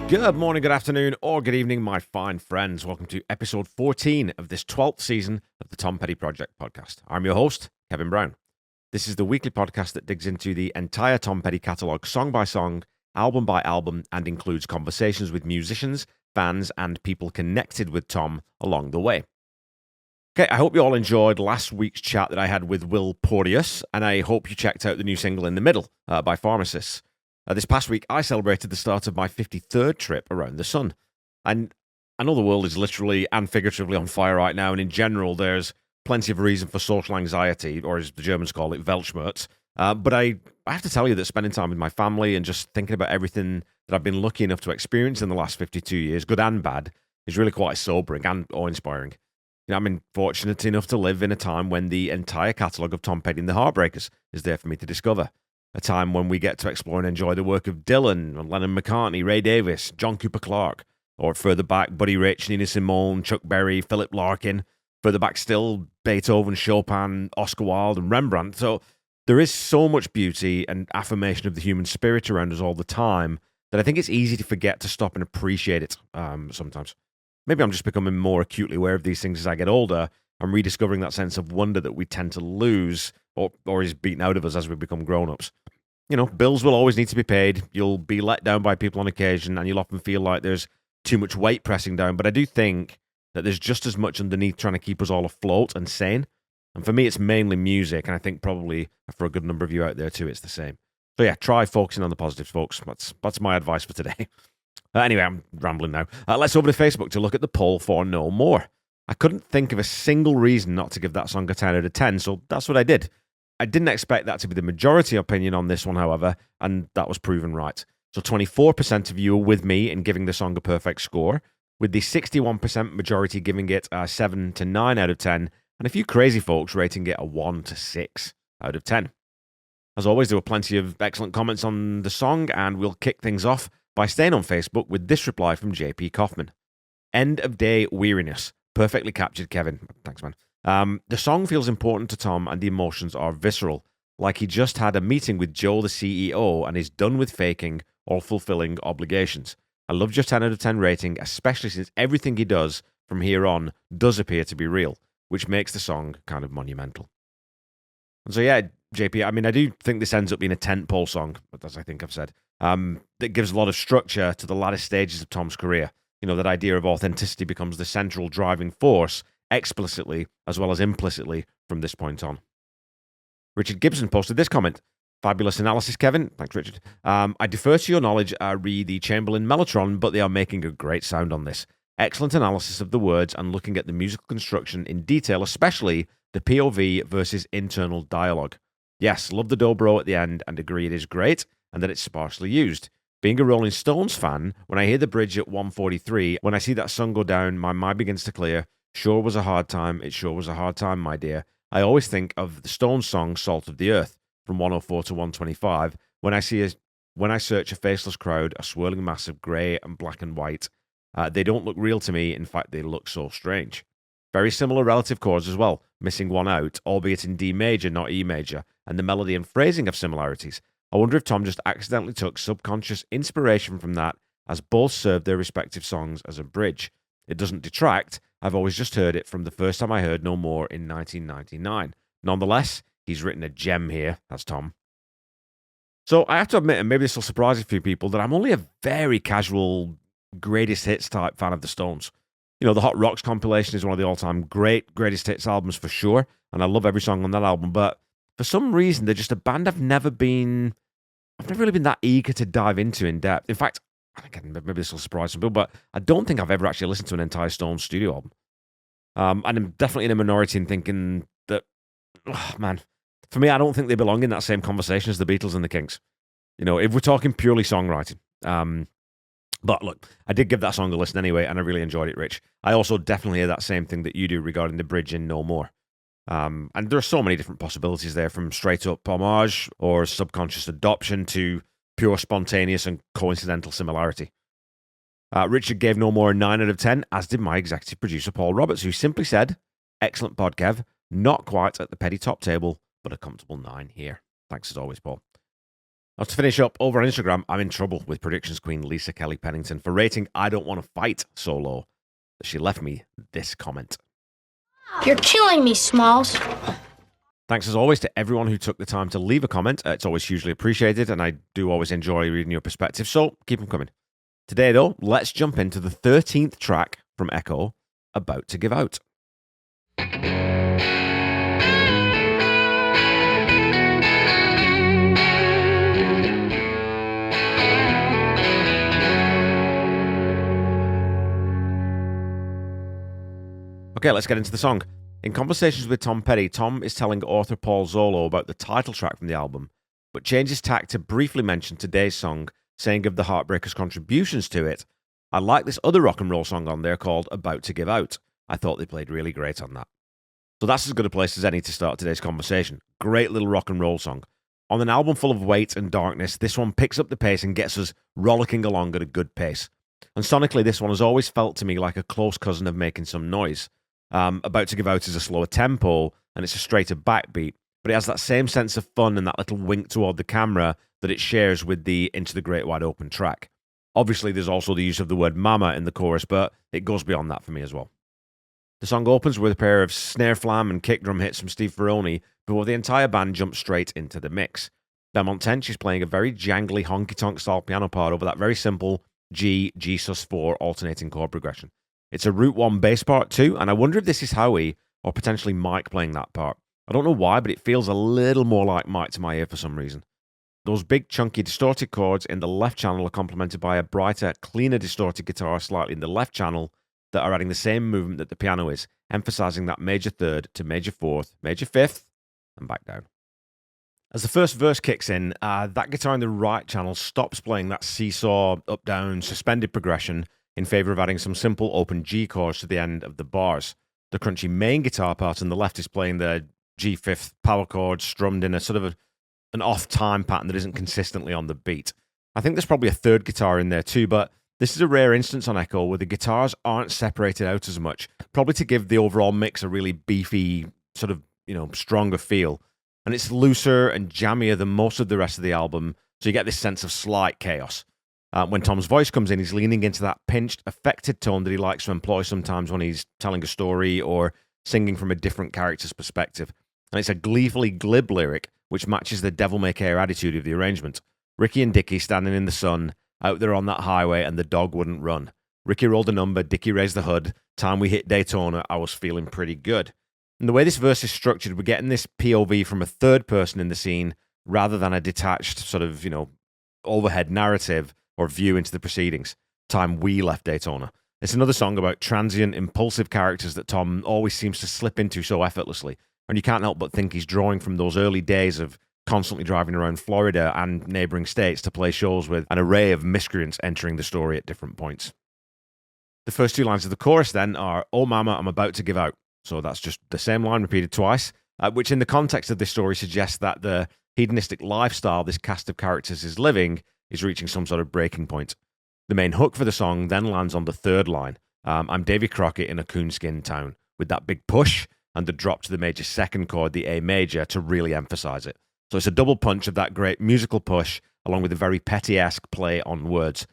Good morning, good afternoon, or good evening, my fine friends. Welcome to episode 14 of this 12th season of the Tom Petty Project podcast. I'm your host, Kevin Brown. This is the weekly podcast that digs into the entire Tom Petty catalogue, song by song, album by album, and includes conversations with musicians, fans, and people connected with Tom along the way. Okay, I hope you all enjoyed last week's chat that I had with Will Porteous, and I hope you checked out the new single In the Middle by Pharmacists. This past week, I celebrated the start of my 53rd trip around the sun. And I know the world is literally and figuratively on fire right now, and in general, there's plenty of reason for social anxiety, or as the Germans call it, Weltschmerz. But I have to tell you that spending time with my family and just thinking about everything that I've been lucky enough to experience in the last 52 years, good and bad, is really quite sobering and awe-inspiring. I've been fortunate enough to live in a time when the entire catalogue of Tom Petty and the Heartbreakers is there for me to discover. A time when we get to explore and enjoy the work of Dylan, Lennon McCartney, Ray Davies, John Cooper Clarke, or further back, Buddy Rich, Nina Simone, Chuck Berry, Philip Larkin, further back still, Beethoven, Chopin, Oscar Wilde, and Rembrandt. So there is so much beauty and affirmation of the human spirit around us all the time that I think it's easy to forget to stop and appreciate it sometimes. Maybe I'm just becoming more acutely aware of these things as I get older. I'm rediscovering that sense of wonder that we tend to lose or is beaten out of us as we become grown-ups. Bills will always need to be paid. You'll be let down by people on occasion, and you'll often feel like there's too much weight pressing down. But I do think that there's just as much underneath trying to keep us all afloat and sane. And for me, it's mainly music, and I think probably for a good number of you out there too, it's the same. So yeah, try focusing on the positives, folks. That's my advice for today. Anyway, I'm rambling now. Let's over to Facebook to look at the poll for No More. I couldn't think of a single reason not to give that song a 10 out of 10, so that's what I did. I didn't expect that to be the majority opinion on this one, however, and that was proven right. So 24% of you are with me in giving the song a perfect score, with the 61% majority giving it a 7 to 9 out of 10, and a few crazy folks rating it a 1 to 6 out of 10. As always, there were plenty of excellent comments on the song, and we'll kick things off by staying on Facebook with this reply from JP Kaufman. End of day weariness. Perfectly captured, Kevin. Thanks, man. The song feels important to Tom and the emotions are visceral, like he just had a meeting with Joe, the CEO, and is done with faking or fulfilling obligations. I love your 10 out of 10 rating, especially since everything he does from here on does appear to be real, which makes the song kind of monumental. And so, yeah, JP, I do think this ends up being a tentpole song, as I think I've said, that gives a lot of structure to the latter stages of Tom's career. That idea of authenticity becomes the central driving force, explicitly as well as implicitly, from this point on. Richard Gibson posted this comment. Fabulous analysis, Kevin. Thanks, Richard. I defer to your knowledge, re the Chamberlain Mellotron, but they are making a great sound on this. Excellent analysis of the words and looking at the musical construction in detail, especially the POV versus internal dialogue. Yes, love the dobro at the end and agree it is great and that it's sparsely used. Being a Rolling Stones fan, when I hear the bridge at 1:43, when I see that sun go down, my mind begins to clear. Sure was a hard time. It sure was a hard time, my dear. I always think of the Stones song Salt of the Earth from 104 to 125 when I search a faceless crowd, a swirling mass of grey and black and white. They don't look real to me. In fact, they look so strange. Very similar relative chords as well, missing one out, albeit in D major, not E major, and the melody and phrasing have similarities. I wonder if Tom just accidentally took subconscious inspiration from that, as both served their respective songs as a bridge. It doesn't detract. I've always just heard it from the first time I heard No More in 1999. Nonetheless, he's written a gem here. That's Tom. So I have to admit, and maybe this will surprise a few people, that I'm only a very casual greatest hits type fan of the Stones. The Hot Rocks compilation is one of the all-time greatest hits albums for sure, and I love every song on that album, but for some reason, they're just a band I've never really been that eager to dive into in depth. In fact, again, maybe this will surprise some people, but I don't think I've ever actually listened to an entire Stones studio album. And I'm definitely in a minority in thinking that, for me, I don't think they belong in that same conversation as the Beatles and the Kinks. If we're talking purely songwriting. But look, I did give that song a listen anyway, and I really enjoyed it, Rich. I also definitely hear that same thing that you do regarding the bridge in No More. And there are so many different possibilities there, from straight up homage or subconscious adoption to pure spontaneous and coincidental similarity. Richard gave No More a 9 out of 10, as did my executive producer Paul Roberts, who simply said, excellent pod, Kev, not quite at the petty top table, but a comfortable 9 here. Thanks as always, Paul. Now, to finish up, over on Instagram, I'm in trouble with predictions queen Lisa Kelly Pennington for rating I Don't Want to Fight so low that she left me this comment. You're killing me, Smalls. Thanks as always to everyone who took the time to leave a comment. It's always hugely appreciated, and I do always enjoy reading your perspectives, so keep them coming. Today, though, let's jump into the 13th track from Echo, About to Give Out. Okay, let's get into the song. In conversations with Tom Petty, Tom is telling author Paul Zollo about the title track from the album, but changes tack to briefly mention today's song, saying of the Heartbreakers' contributions to it, I like this other rock and roll song on there called About to Give Out. I thought they played really great on that. So that's as good a place as any to start today's conversation. Great little rock and roll song. On an album full of weight and darkness, this one picks up the pace and gets us rollicking along at a good pace. And sonically, this one has always felt to me like a close cousin of Making Some Noise. About to Give Out is a slower tempo, and it's a straighter backbeat, but it has that same sense of fun and that little wink toward the camera that it shares with the Into the Great Wide Open track. Obviously, there's also the use of the word mama in the chorus, but it goes beyond that for me as well. The song opens with a pair of snare flam and kick drum hits from Steve Ferroni before the entire band jumps straight into the mix. Belmont Tench is playing a very jangly honky-tonk style piano part over that very simple G sus4 alternating chord progression. It's a Root 1 bass part too, and I wonder if this is Howie or potentially Mike playing that part. I don't know why, but it feels a little more like Mike to my ear for some reason. Those big, chunky, distorted chords in the left channel are complemented by a brighter, cleaner, distorted guitar slightly in the left channel that are adding the same movement that the piano is, emphasizing that major third to major fourth, major fifth, and back down. As the first verse kicks in, that guitar in the right channel stops playing that seesaw, up-down, suspended progression in favor of adding some simple open G chords to the end of the bars. The crunchy main guitar part on the left is playing the G5th power chord strummed in a sort of an off-time pattern that isn't consistently on the beat. I think there's probably a third guitar in there too, but this is a rare instance on Echo where the guitars aren't separated out as much, probably to give the overall mix a really beefy, sort of, stronger feel. And it's looser and jammier than most of the rest of the album, so you get this sense of slight chaos. When Tom's voice comes in, he's leaning into that pinched, affected tone that he likes to employ sometimes when he's telling a story or singing from a different character's perspective. And it's a gleefully glib lyric, which matches the devil-may-care attitude of the arrangement. Ricky and Dickie standing in the sun, out there on that highway, and the dog wouldn't run. Ricky rolled a number, Dickie raised the hood. Time we hit Daytona, I was feeling pretty good. And the way this verse is structured, we're getting this POV from a third person in the scene rather than a detached sort of, overhead narrative or view into the proceedings. Time we left Daytona. It's another song about transient, impulsive characters that Tom always seems to slip into so effortlessly. And you can't help but think he's drawing from those early days of constantly driving around Florida and neighboring states to play shows with an array of miscreants entering the story at different points. The first two lines of the chorus then are, "Oh mama, I'm about to give out." So that's just the same line repeated twice, which in the context of this story suggests that the hedonistic lifestyle this cast of characters is living is reaching some sort of breaking point. The main hook for the song then lands on the third line. I'm Davy Crockett in a coonskin town, with that big push and the drop to the major second chord, the A major, to really emphasize it. So it's a double punch of that great musical push, along with a very Petty-esque play on words.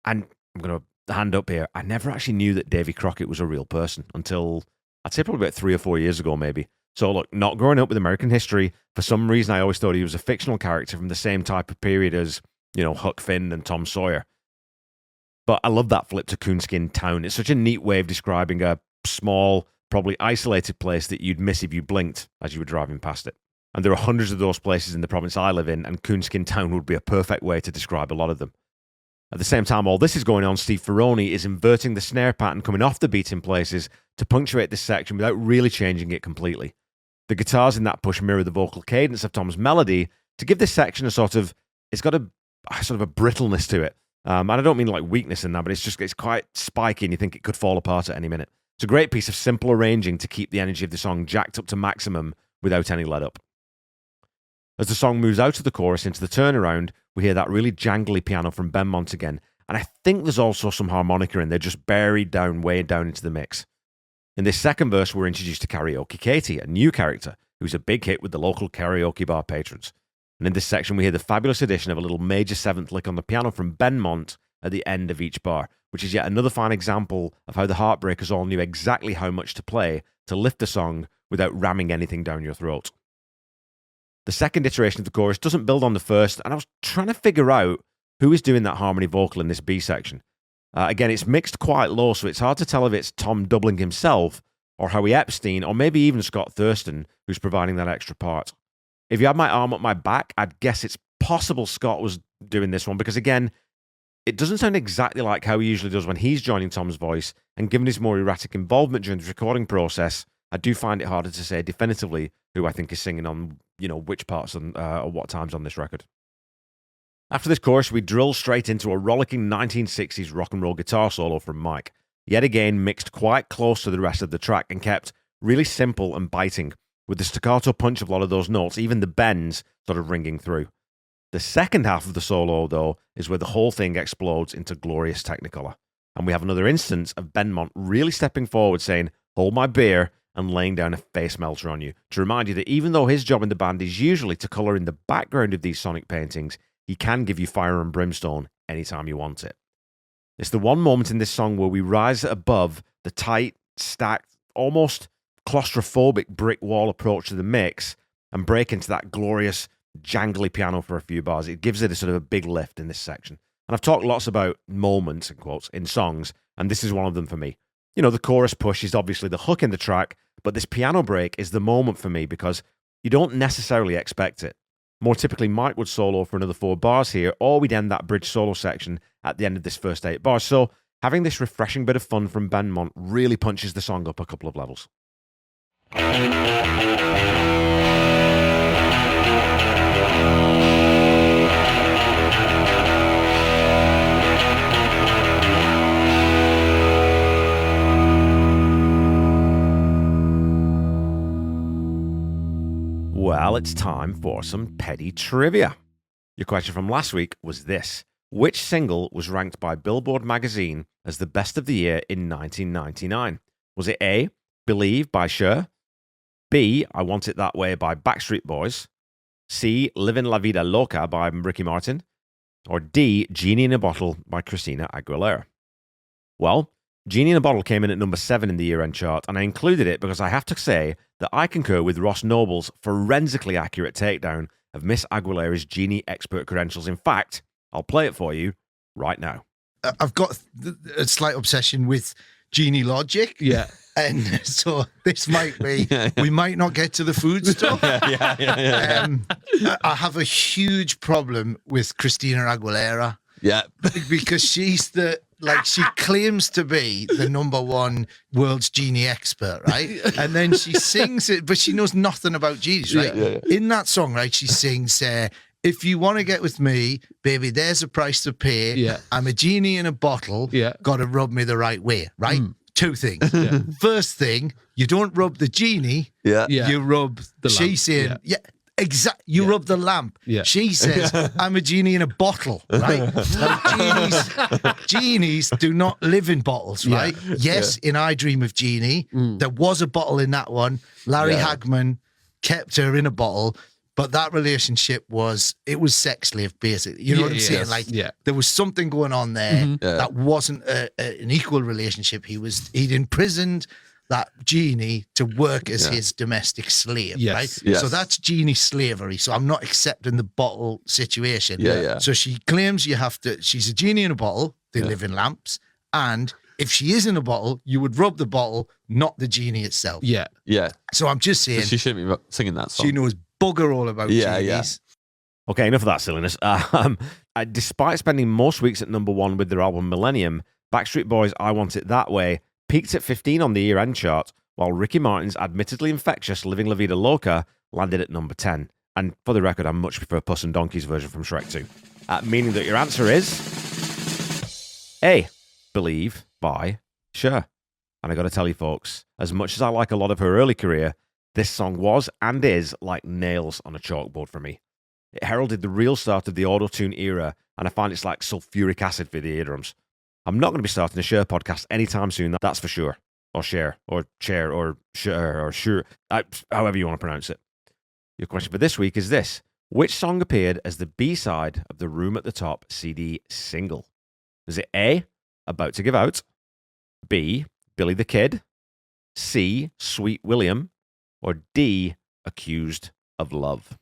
And I'm going to hand up here, I never actually knew that Davy Crockett was a real person until, I'd say probably about 3 or 4 years ago, maybe. So look, not growing up with American history, for some reason I always thought he was a fictional character from the same type of period as, Huck Finn and Tom Sawyer. But I love that flip to Coonskin Town. It's such a neat way of describing a small, probably isolated place that you'd miss if you blinked as you were driving past it. And there are hundreds of those places in the province I live in, and Coonskin Town would be a perfect way to describe a lot of them. At the same time all this is going on, Steve Ferroni is inverting the snare pattern coming off the beat in places to punctuate this section without really changing it completely. The guitars in that push mirror the vocal cadence of Tom's melody to give this section it's got a sort of a brittleness to it. And I don't mean like weakness in that, but it's quite spiky and you think it could fall apart at any minute. It's a great piece of simple arranging to keep the energy of the song jacked up to maximum without any let up. As the song moves out of the chorus into the turnaround, we hear that really jangly piano from Benmont again, and I think there's also some harmonica in there just buried down, way down into the mix. In this second verse, we're introduced to Karaoke Katie, a new character who's a big hit with the local karaoke bar patrons. And in this section, we hear the fabulous addition of a little major seventh lick on the piano from Benmont at the end of each bar, which is yet another fine example of how the Heartbreakers all knew exactly how much to play to lift the song without ramming anything down your throat. The second iteration of the chorus doesn't build on the first, and I was trying to figure out who is doing that harmony vocal in this B section. Again, it's mixed quite low, so it's hard to tell if it's Tom Doubling himself, or Howie Epstein, or maybe even Scott Thurston, who's providing that extra part. If you had my arm up my back, I'd guess it's possible Scott was doing this one, because again, it doesn't sound exactly like how he usually does when he's joining Tom's voice, and given his more erratic involvement during the recording process, I do find it harder to say definitively who I think is singing on, which parts and or what times on this record. After this chorus, we drill straight into a rollicking 1960s rock and roll guitar solo from Mike, yet again mixed quite close to the rest of the track and kept really simple and biting, with the staccato punch of a lot of those notes, even the bends, sort of ringing through. The second half of the solo, though, is where the whole thing explodes into glorious Technicolor. And we have another instance of Benmont really stepping forward saying, "Hold my beer," and laying down a face melter on you, to remind you that even though his job in the band is usually to colour in the background of these sonic paintings, he can give you fire and brimstone anytime you want it. It's the one moment in this song where we rise above the tight, stacked, almost claustrophobic brick wall approach to the mix and break into that glorious, jangly piano for a few bars. It gives it a sort of a big lift in this section. And I've talked lots about moments, in quotes, in songs, and this is one of them for me. The chorus push is obviously the hook in the track, but this piano break is the moment for me because you don't necessarily expect it. More typically, Mike would solo for another 4 bars here, or we'd end that bridge solo section at the end of this first 8 bars. So having this refreshing bit of fun from Benmont really punches the song up a couple of levels. Well, it's time for some petty trivia. Your question from last week was this. Which single was ranked by Billboard magazine as the best of the year in 1999? Was it A, Believe by Cher, B, I Want It That Way by Backstreet Boys, C, Livin' La Vida Loca by Ricky Martin, or D, Genie in a Bottle by Christina Aguilera? Well, Genie in a Bottle came in at number 7 in the year-end chart, and I included it because I have to say that I concur with Ross Noble's forensically accurate takedown of Miss Aguilera's Genie expert credentials. In fact, I'll play it for you right now. I've got a slight obsession with Genie logic. Yeah. And so this might be, we might not get to the food stuff. Yeah. I have a huge problem with Christina Aguilera. Yeah. Because she's she claims to be the number 1 world's Genie expert, right? And then she sings it, but she knows nothing about genies, right? Yeah. In that song, right, she sings, if you want to get with me, baby, there's a price to pay. Yeah. I'm a genie in a bottle. Yeah. Got to rub me the right way, right? 2 things. Yeah. First thing, you don't rub the genie. Yeah. You rub the lamp. She's saying, you rub the lamp. Yeah. She says, I'm a genie in a bottle, right? Genies do not live in bottles, right? Yes, in I Dream of Jeannie, there was a bottle in that one. Larry Hagman kept her in a bottle, but that relationship was sex slave, basically. You know what I'm saying? There was something going on there that wasn't an equal relationship. He'd imprisoned that genie to work as his domestic slave, right? Yes. So that's genie slavery. So I'm not accepting the bottle situation. Yeah. So she claims she's a genie in a bottle. They live in lamps. And if she is in a bottle, you would rub the bottle, not the genie itself. Yeah. So I'm just saying. So she shouldn't be singing that song. She knows bugger all about genies. Yeah. Okay, enough of that silliness. Despite spending most weeks at number 1 with their album Millennium, Backstreet Boys' I Want It That Way peaked at 15 on the year-end chart, while Ricky Martin's admittedly infectious Living La Vida Loca landed at number 10. And for the record, I much prefer Puss and Donkey's version from Shrek 2. Meaning that your answer is A, Believe by Cher. And I got to tell you folks, as much as I like a lot of her early career, this song was and is like nails on a chalkboard for me. It heralded the real start of the auto-tune era, and I find it's like sulfuric acid for the eardrums. I'm not going to be starting a Cher podcast anytime soon, that's for sure. Or Cher, or Cher, or Cher, or Sure, however you want to pronounce it. Your question for this week is this. Which song appeared as the B-side of the Room at the Top CD single? Is it A, About to Give Out, B, Billy the Kid, C, Sweet William, or D, Accused of Love?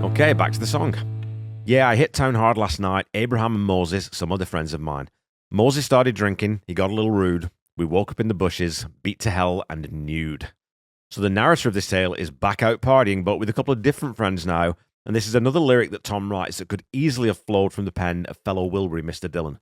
Okay, back to the song. Yeah, I hit town hard last night. Abraham and Moses, some other friends of mine. Moses started drinking. He got a little rude. We woke up in the bushes, beat to hell, and nude. So the narrator of this tale is back out partying, but with a couple of different friends now. And this is another lyric that Tom writes that could easily have flowed from the pen of fellow Wilbury Mr. Dylan.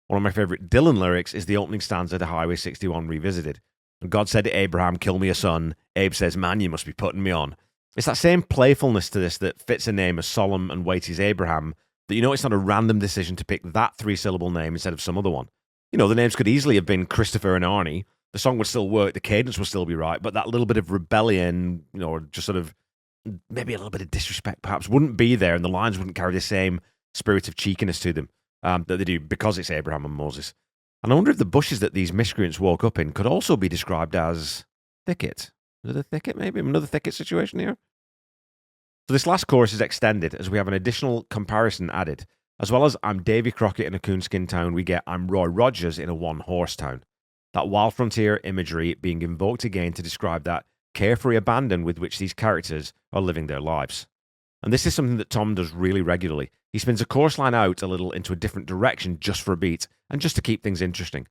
One of my favourite Dylan lyrics is the opening stanza to Highway 61 Revisited. And God said to Abraham, kill me a son. Abe says, man, you must be putting me on. It's that same playfulness to this that fits a name as solemn and weighty as Abraham, that you know it's not a random decision to pick that three-syllable name instead of some other one. You know, the names could easily have been Christopher and Arnie. The song would still work, the cadence would still be right, but that little bit of rebellion, you know, or just sort of maybe a little bit of disrespect perhaps wouldn't be there, and the lines wouldn't carry the same spirit of cheekiness to them that they do because it's Abraham and Moses. And I wonder if the bushes that these miscreants woke up in could also be described as thicket. Is it a thicket, maybe? Another thicket situation here? So this last chorus is extended as we have an additional comparison added. As well as I'm Davy Crockett in a coonskin town, we get I'm Roy Rogers in a one-horse town. That wild frontier imagery being invoked again to describe that carefree abandon with which these characters are living their lives. And this is something that Tom does really regularly. He spins a chorus line out a little into a different direction just for a beat and just to keep things interesting.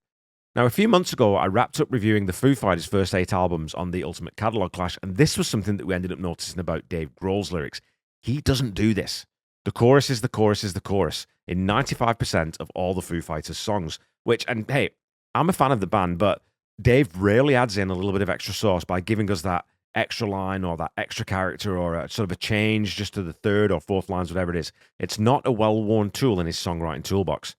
Now, a few months ago, I wrapped up reviewing the Foo Fighters' first 8 albums on the Ultimate Catalog Clash, and this was something that we ended up noticing about Dave Grohl's lyrics. He doesn't do this. The chorus is the chorus is the chorus in 95% of all the Foo Fighters songs, which, and hey, I'm a fan of the band, but Dave rarely adds in a little bit of extra sauce by giving us that extra line or that extra character or a sort of a change just to the third or fourth lines, whatever it is. It's not a well-worn tool in his songwriting toolbox.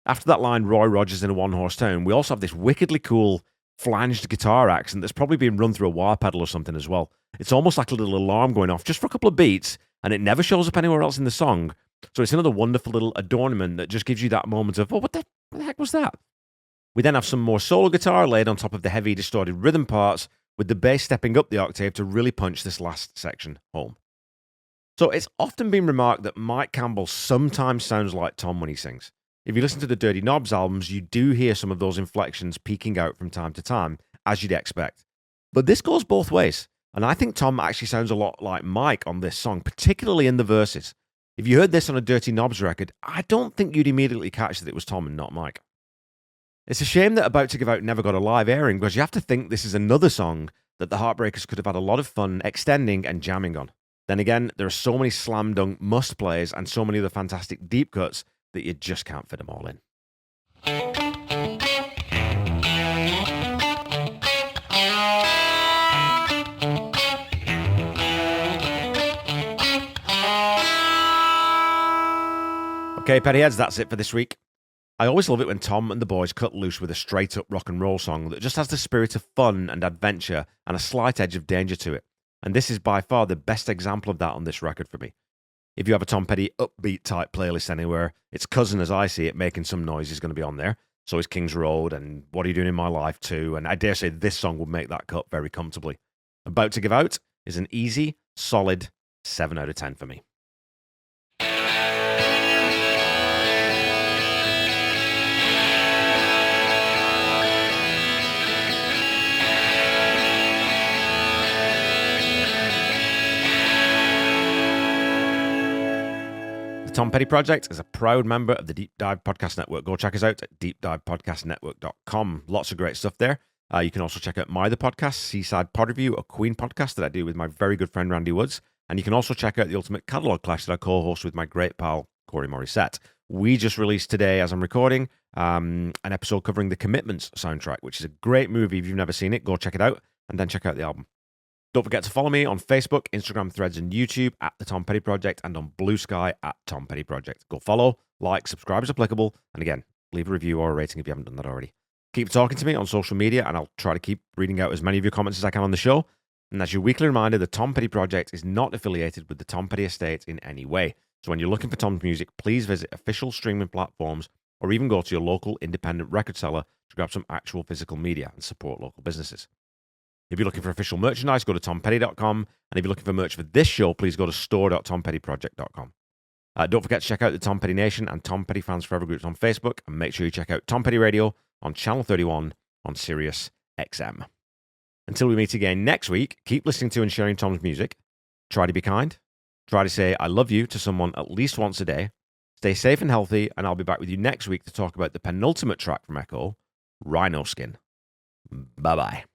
After that line, Roy Rogers in a one-horse town, we also have this wickedly cool flanged guitar accent that's probably been run through a wah pedal or something as well. It's almost like a little alarm going off just for a couple of beats, and it never shows up anywhere else in the song. So it's another wonderful little adornment that just gives you that moment of, oh, what the heck was that? We then have some more solo guitar laid on top of the heavy, distorted rhythm parts, with the bass stepping up the octave to really punch this last section home. So it's often been remarked that Mike Campbell sometimes sounds like Tom when he sings. If you listen to the Dirty Knobs albums, you do hear some of those inflections peeking out from time to time, as you'd expect. But this goes both ways, and I think Tom actually sounds a lot like Mike on this song, particularly in the verses. If you heard this on a Dirty Knobs record, I don't think you'd immediately catch that it was Tom and not Mike. It's a shame that About to Give Out never got a live airing, because you have to think this is another song that the Heartbreakers could have had a lot of fun extending and jamming on. Then again, there are so many slam dunk must plays and so many other fantastic deep cuts that you just can't fit them all in. Okay, Pettyheads, that's it for this week. I always love it when Tom and the boys cut loose with a straight-up rock and roll song that just has the spirit of fun and adventure and a slight edge of danger to it. And this is by far the best example of that on this record for me. If you have a Tom Petty upbeat type playlist anywhere, its cousin, as I see it, Making Some Noise is going to be on there. So is King's Road and What Are You Doing in My Life too. And I dare say this song would make that cut very comfortably. About to Give Out is an easy, solid 7 out of 10 for me. The Tom Petty Project is a proud member of the Deep Dive Podcast Network. Go check us out at deepdivepodcastnetwork.com. Lots of great stuff there. You can also check out My The Podcast, Seaside Pod Review, a Queen podcast that I do with my very good friend Randy Woods. And you can also check out the Ultimate Catalog Clash that I co-host with my great pal Corey Morissette. We just released today, as I'm recording, an episode covering the Commitments soundtrack, which is a great movie. If you've never seen it, go check it out and then check out the album. Don't forget to follow me on Facebook, Instagram, Threads, and YouTube at The Tom Petty Project and on Blue Sky at Tom Petty Project. Go follow, like, subscribe as applicable, and again, leave a review or a rating if you haven't done that already. Keep talking to me on social media, and I'll try to keep reading out as many of your comments as I can on the show. And as your weekly reminder, the Tom Petty Project is not affiliated with the Tom Petty Estate in any way. So when you're looking for Tom's music, please visit official streaming platforms or even go to your local independent record seller to grab some actual physical media and support local businesses. If you're looking for official merchandise, go to tompetty.com. And if you're looking for merch for this show, please go to store.tompettyproject.com. Don't forget to check out the Tom Petty Nation and Tom Petty Fans Forever groups on Facebook. And make sure you check out Tom Petty Radio on Channel 31 on Sirius XM. Until we meet again next week, keep listening to and sharing Tom's music. Try to be kind. Try to say I love you to someone at least once a day. Stay safe and healthy, and I'll be back with you next week to talk about the penultimate track from Echo, Rhino Skin. Bye-bye.